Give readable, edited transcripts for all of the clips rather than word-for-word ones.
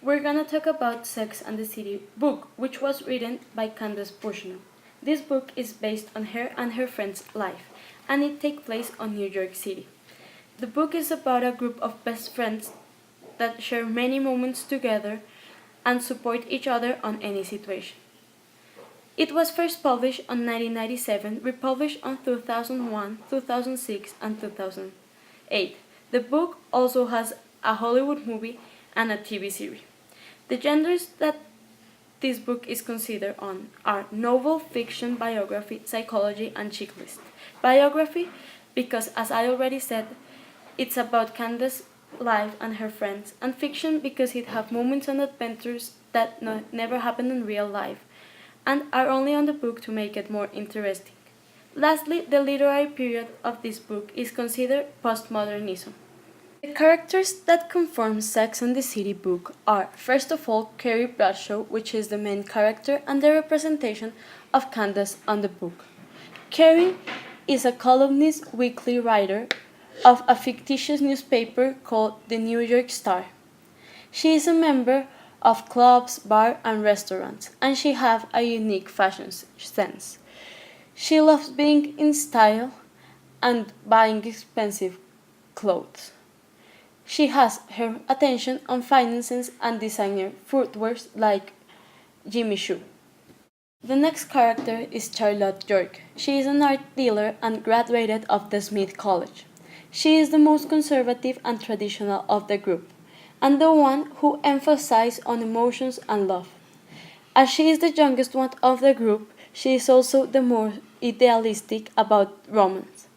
We're gonna talk about Sex and the City book, which was written by Candace Bushnell. This book is based on her and her friend's life, and it takes place on New York City. The book is about a group of best friends that share many moments together and support each other on any situation. It was first published in 1997, republished in 2001, 2006, and 2008. The book also has a Hollywood movie and a TV series. The genres that this book is considered on are novel, fiction, biography, psychology, and checklist. Biography, because as I already said, it's about Candace's life and her friends, and fiction because it has moments and adventures that never happen in real life, and are only on the book to make it more interesting. Lastly, the literary period of this book is considered postmodernism. The characters that conform Sex and the City book are, first of all, Carrie Bradshaw, which is the main character and the representation of Candace on the book. Carrie is a columnist weekly writer of a fictitious newspaper called the New York Star. She is a member of clubs, bars, and restaurants, and she has a unique fashion sense. She loves being in style and buying expensive clothes. She has her attention on finances and designer footwear like Jimmy Choo. The next character is Charlotte York. She is an art dealer and graduated of the Smith College. She is the most conservative and traditional of the group, and the one who emphasizes on emotions and love. As she is the youngest one of the group, she is also the more idealistic about romance.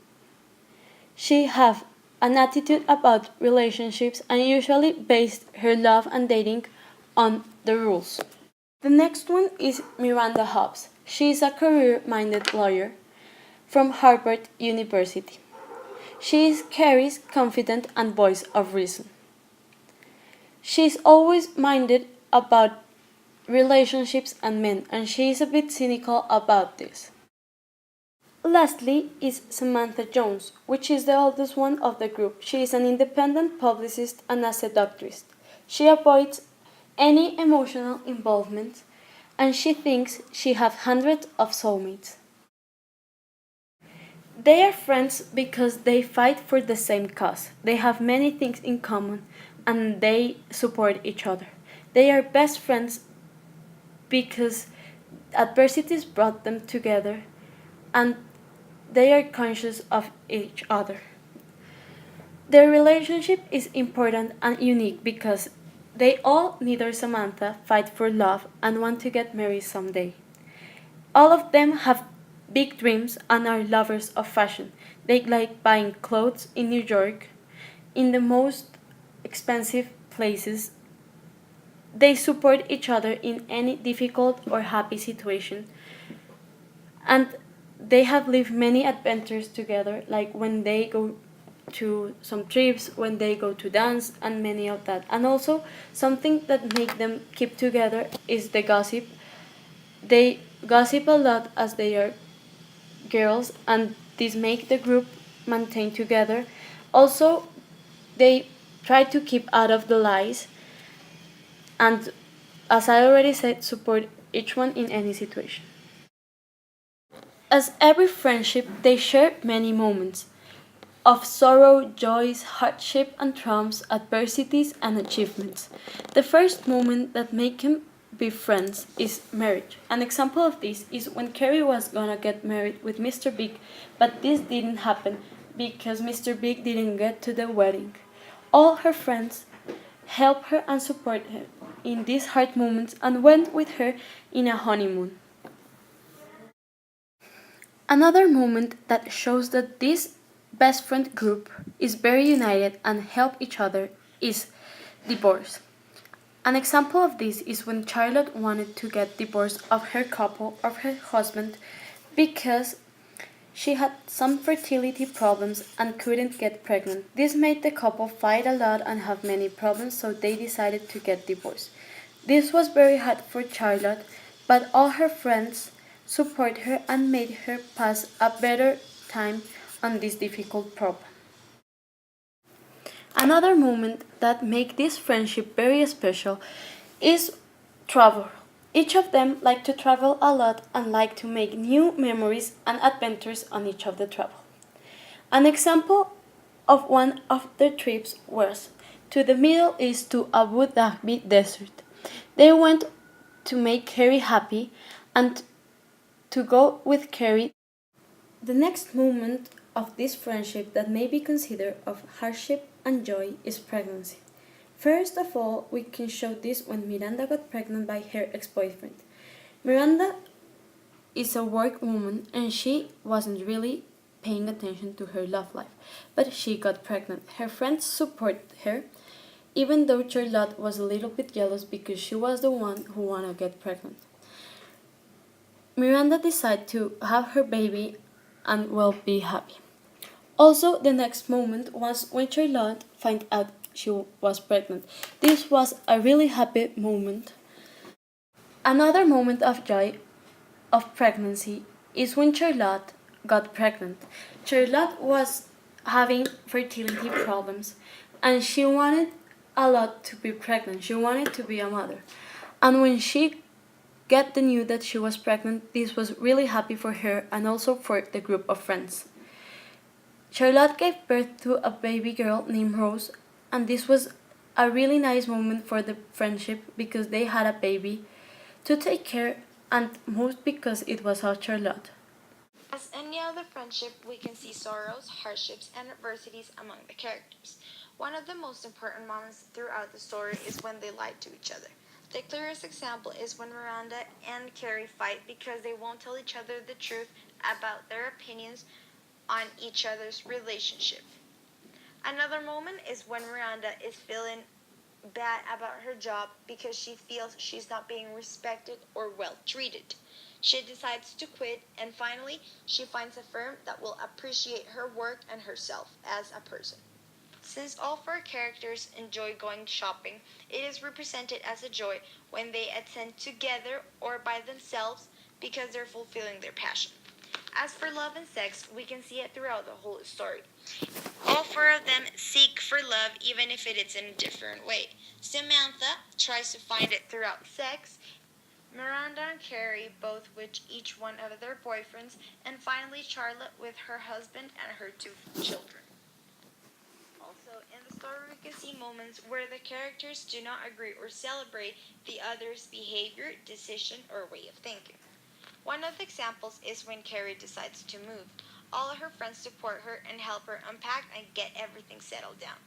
She has an attitude about relationships and usually based her love and dating on the rules. The next one is Miranda Hobbs. She is a career minded lawyer from Harvard University. She is Carrie's confident and voice of reason. She is always minded about relationships and men, and she is a bit cynical about this. Lastly is Samantha Jones, which is the oldest one of the group. She is an independent publicist and a seductress. She avoids any emotional involvement and she thinks she has hundreds of soulmates. They are friends because they fight for the same cause. They have many things in common and they support each other. They are best friends because adversities brought them together and they are conscious of each other. Their relationship is important and unique because they all, neither Samantha, fight for love and want to get married someday. All of them have big dreams and are lovers of fashion. They like buying clothes in New York, in the most expensive places. They support each other in any difficult or happy situation. And they have lived many adventures together, like when they go to some trips, when they go to dance, and many of that. And also, something that make them keep together is the gossip. They gossip a lot as they are girls, and this make the group maintain together. Also, they try to keep out of the lies, and as I already said, support each one in any situation. As every friendship, they share many moments of sorrow, joys, hardship and triumphs, adversities and achievements. The first moment that make them be friends is marriage. An example of this is when Carrie was gonna get married with Mr. Big, but this didn't happen because Mr. Big didn't get to the wedding. All her friends helped her and support her in these hard moments and went with her in a honeymoon. Another moment that shows that this best friend group is very united and help each other is divorce. An example of this is when Charlotte wanted to get divorced of her couple of her husband because she had some fertility problems and couldn't get pregnant. This made the couple fight a lot and have many problems, so they decided to get divorced. This was very hard for Charlotte, but all her friends support her and made her pass a better time on this difficult problem. Another moment that make this friendship very special is travel. Each of them like to travel a lot and like to make new memories and adventures on each of the travel. An example of one of their trips was to the Middle East to Abu Dhabi desert. They went to make Carrie happy and to go with Carrie. The next moment of this friendship that may be considered of hardship and joy is pregnancy. First of all, we can show this when Miranda got pregnant by her ex-boyfriend. Miranda is a work woman and she wasn't really paying attention to her love life, but she got pregnant. Her friends supported her, even though Charlotte was a little bit jealous because she was the one who wanted to get pregnant. Miranda decided to have her baby and will be happy. Also, the next moment was when Charlotte found out she was pregnant. This was a really happy moment. Another moment of joy of pregnancy is when Charlotte got pregnant. Charlotte was having fertility problems and she wanted a lot to be pregnant. She wanted to be a mother. And when she got the news that she was pregnant, this was really happy for her and also for the group of friends. Charlotte gave birth to a baby girl named Rose, and this was a really nice moment for the friendship because they had a baby to take care, and most because it was our Charlotte. As any other friendship, we can see sorrows, hardships, and adversities among the characters. One of the most important moments throughout the story is when they lie to each other. The clearest example is when Miranda and Carrie fight because they won't tell each other the truth about their opinions on each other's relationship. Another moment is when Miranda is feeling bad about her job because she feels she's not being respected or well treated. She decides to quit, and finally, she finds a firm that will appreciate her work and herself as a person. Since all four characters enjoy going shopping, it is represented as a joy when they attend together or by themselves because they're fulfilling their passion. As for love and sex, we can see it throughout the whole story. All four of them seek for love even if it is in a different way. Samantha tries to find it throughout sex, Miranda and Carrie both with each one of their boyfriends, and finally Charlotte with her husband and her two children. Also, in the story we can see moments where the characters do not agree or celebrate the other's behavior, decision, or way of thinking. One of the examples is when Carrie decides to move. All of her friends support her and help her unpack and get everything settled down.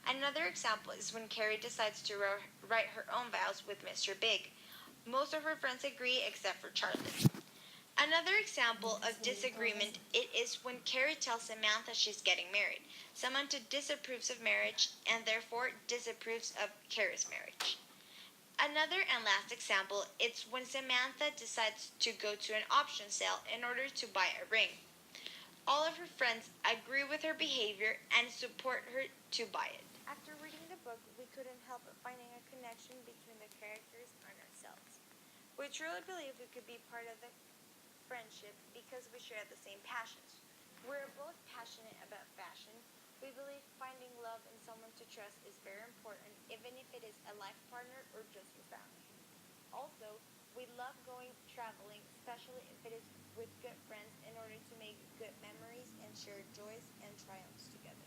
Another example is when Carrie decides to write her own vows with Mr. Big. Most of her friends agree except for Charlotte. Another example of disagreement it is when Carrie tells Samantha she's getting married. Samantha disapproves of marriage and therefore disapproves of Carrie's marriage. Another and last example is when Samantha decides to go to an auction sale in order to buy a ring. All of her friends agree with her behavior and support her to buy it. After reading the book, we couldn't help but finding a connection between the characters and ourselves. We truly believe we could be part of the friendship because we share the same passions. We're both passionate about fashion. We believe finding love in someone to trust is very important, even if it is a life partner or just your family. Also, we love going traveling, especially if it is with good friends in order to make good memories and share joys and triumphs together.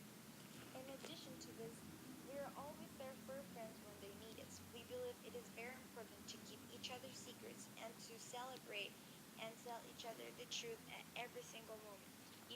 In addition to this, we are always there for our friends when they need us. We believe it is very important to keep each other's secrets and to celebrate and tell each other the truth at every single moment.